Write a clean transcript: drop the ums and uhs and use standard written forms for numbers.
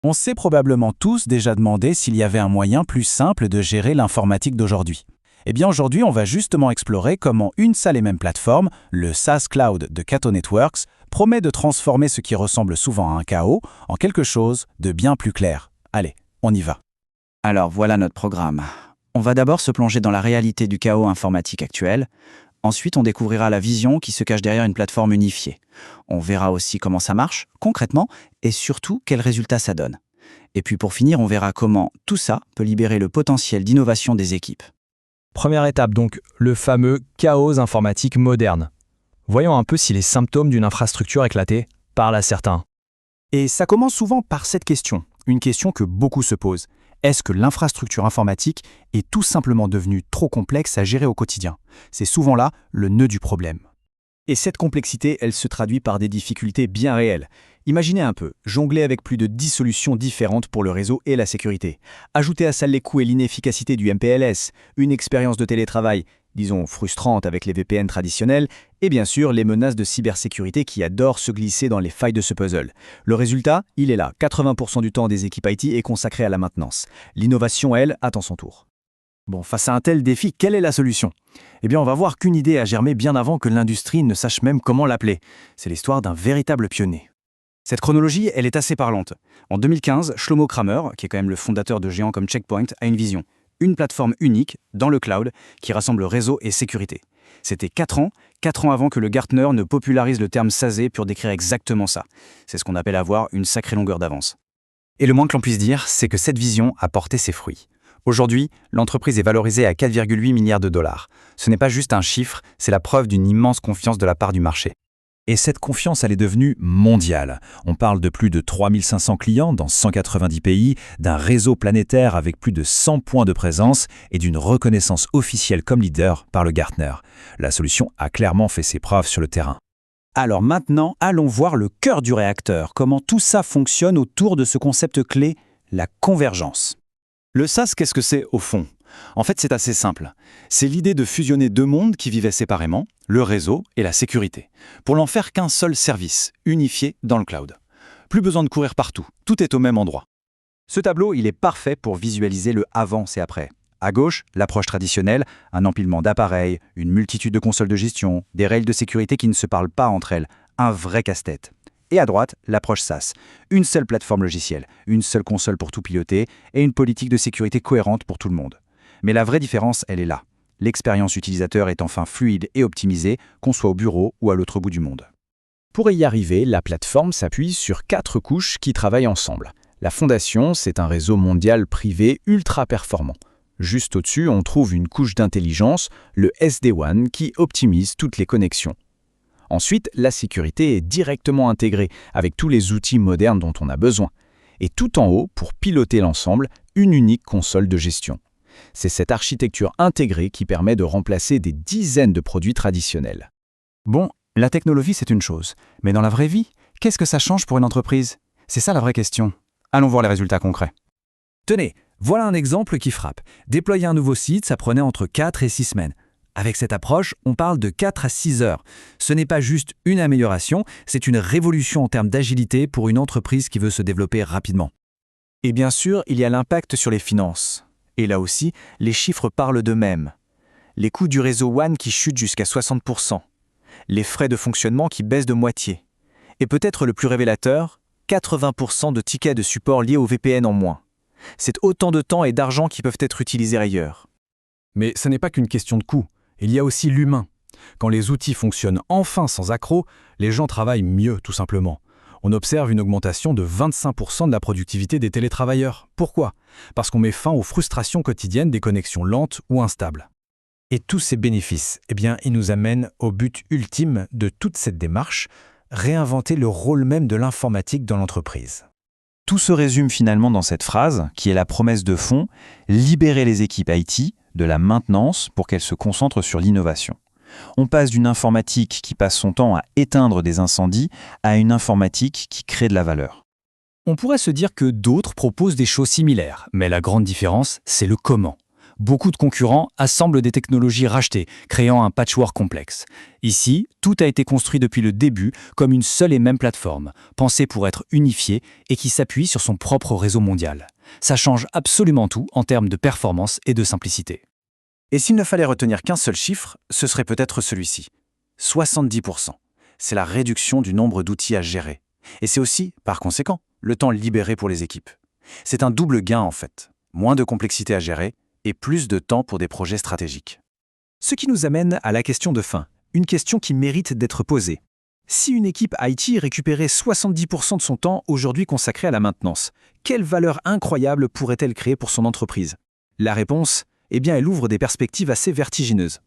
On s'est probablement tous déjà demandé s'il y avait un moyen plus simple de gérer l'informatique d'aujourd'hui. Eh bien aujourd'hui, on va justement explorer comment une seule et même plateforme, le SaaS Cloud de Cato Networks, promet de transformer ce qui ressemble souvent à un chaos en quelque chose de bien plus clair. Allez, on y va. Alors voilà notre programme. On va d'abord se plonger dans la réalité du chaos informatique actuel. Ensuite, on découvrira la vision qui se cache derrière une plateforme unifiée. On verra aussi comment ça marche, concrètement, et surtout quels résultats ça donne. Et puis pour finir, on verra comment tout ça peut libérer le potentiel d'innovation des équipes. Première étape donc, le fameux chaos informatique moderne. Voyons un peu si les symptômes d'une infrastructure éclatée parlent à certains. Et ça commence souvent par cette question, une question que beaucoup se posent. Est-ce que l'infrastructure informatique est tout simplement devenue trop complexe à gérer au quotidien? C'est souvent là le nœud du problème. Et cette complexité, elle se traduit par des difficultés bien réelles. Imaginez un peu, jongler avec plus de 10 solutions différentes pour le réseau et la sécurité. Ajoutez à ça les coûts et l'inefficacité du MPLS, une expérience de télétravail, disons frustrante avec les VPN traditionnels, et bien sûr les menaces de cybersécurité qui adorent se glisser dans les failles de ce puzzle. Le résultat, il est là, 80% du temps des équipes IT est consacré à la maintenance. L'innovation, elle, attend son tour. Bon, face à un tel défi, quelle est la solution? Eh bien, on va voir qu'une idée a germé bien avant que l'industrie ne sache même comment l'appeler. C'est l'histoire d'un véritable pionnier. Cette chronologie, elle est assez parlante. En 2015, Shlomo Kramer, qui est quand même le fondateur de géants comme Checkpoint, a une vision. Une plateforme unique, dans le cloud, qui rassemble réseau et sécurité. C'était 4 ans avant que le Gartner ne popularise le terme SASE pour décrire exactement ça. C'est ce qu'on appelle avoir une sacrée longueur d'avance. Et le moins que l'on puisse dire, c'est que cette vision a porté ses fruits. Aujourd'hui, l'entreprise est valorisée à 4,8 milliards de dollars. Ce n'est pas juste un chiffre, c'est la preuve d'une immense confiance de la part du marché. Et cette confiance, elle est devenue mondiale. On parle de plus de 3500 clients dans 190 pays, d'un réseau planétaire avec plus de 100 points de présence et d'une reconnaissance officielle comme leader par le Gartner. La solution a clairement fait ses preuves sur le terrain. Alors maintenant, allons voir le cœur du réacteur, comment tout ça fonctionne autour de ce concept clé, la convergence. Le SaaS, qu'est-ce que c'est au fond? En fait, c'est assez simple. C'est l'idée de fusionner deux mondes qui vivaient séparément, le réseau et la sécurité, pour n'en faire qu'un seul service, unifié dans le cloud. Plus besoin de courir partout, tout est au même endroit. Ce tableau, il est parfait pour visualiser le avant et après. À gauche, l'approche traditionnelle, un empilement d'appareils, une multitude de consoles de gestion, des rails de sécurité qui ne se parlent pas entre elles, un vrai casse-tête. Et à droite, l'approche SaaS, une seule plateforme logicielle, une seule console pour tout piloter et une politique de sécurité cohérente pour tout le monde. Mais la vraie différence, elle est là. L'expérience utilisateur est enfin fluide et optimisée, qu'on soit au bureau ou à l'autre bout du monde. Pour y arriver, la plateforme s'appuie sur 4 couches qui travaillent ensemble. La fondation, c'est un réseau mondial privé ultra performant. Juste au-dessus, on trouve une couche d'intelligence, le SD-WAN, qui optimise toutes les connexions. Ensuite, la sécurité est directement intégrée avec tous les outils modernes dont on a besoin. Et tout en haut, pour piloter l'ensemble, une unique console de gestion. C'est cette architecture intégrée qui permet de remplacer des dizaines de produits traditionnels. Bon, la technologie, c'est une chose. Mais dans la vraie vie, qu'est-ce que ça change pour une entreprise? C'est ça la vraie question. Allons voir les résultats concrets. Tenez, voilà un exemple qui frappe. Déployer un nouveau site, ça prenait entre 4 et 6 semaines. Avec cette approche, on parle de 4 à 6 heures. Ce n'est pas juste une amélioration, c'est une révolution en termes d'agilité pour une entreprise qui veut se développer rapidement. Et bien sûr, il y a l'impact sur les finances. Et là aussi, les chiffres parlent d'eux-mêmes. Les coûts du réseau WAN qui chutent jusqu'à 60%. Les frais de fonctionnement qui baissent de moitié. Et peut-être le plus révélateur, 80% de tickets de support liés au VPN en moins. C'est autant de temps et d'argent qui peuvent être utilisés ailleurs. Mais ce n'est pas qu'une question de coût. Il y a aussi l'humain. Quand les outils fonctionnent enfin sans accroc, les gens travaillent mieux, tout simplement. On observe une augmentation de 25% de la productivité des télétravailleurs. Pourquoi? Parce qu'on met fin aux frustrations quotidiennes des connexions lentes ou instables. Et tous ces bénéfices, ils nous amènent au but ultime de toute cette démarche, réinventer le rôle même de l'informatique dans l'entreprise. Tout se résume finalement dans cette phrase, qui est la promesse de fond, libérer les équipes IT de la maintenance pour qu'elles se concentrent sur l'innovation. On passe d'une informatique qui passe son temps à éteindre des incendies à une informatique qui crée de la valeur. On pourrait se dire que d'autres proposent des choses similaires, mais la grande différence, c'est le comment. Beaucoup de concurrents assemblent des technologies rachetées, créant un patchwork complexe. Ici, tout a été construit depuis le début comme une seule et même plateforme, pensée pour être unifiée et qui s'appuie sur son propre réseau mondial. Ça change absolument tout en termes de performance et de simplicité. Et s'il ne fallait retenir qu'un seul chiffre, ce serait peut-être celui-ci. 70%. C'est la réduction du nombre d'outils à gérer. Et c'est aussi, par conséquent, le temps libéré pour les équipes. C'est un double gain en fait. Moins de complexité à gérer et plus de temps pour des projets stratégiques. Ce qui nous amène à la question de fin, une question qui mérite d'être posée. Si une équipe IT récupérait 70% de son temps aujourd'hui consacré à la maintenance, quelle valeur incroyable pourrait-elle créer pour son entreprise? La réponse, elle ouvre des perspectives assez vertigineuses.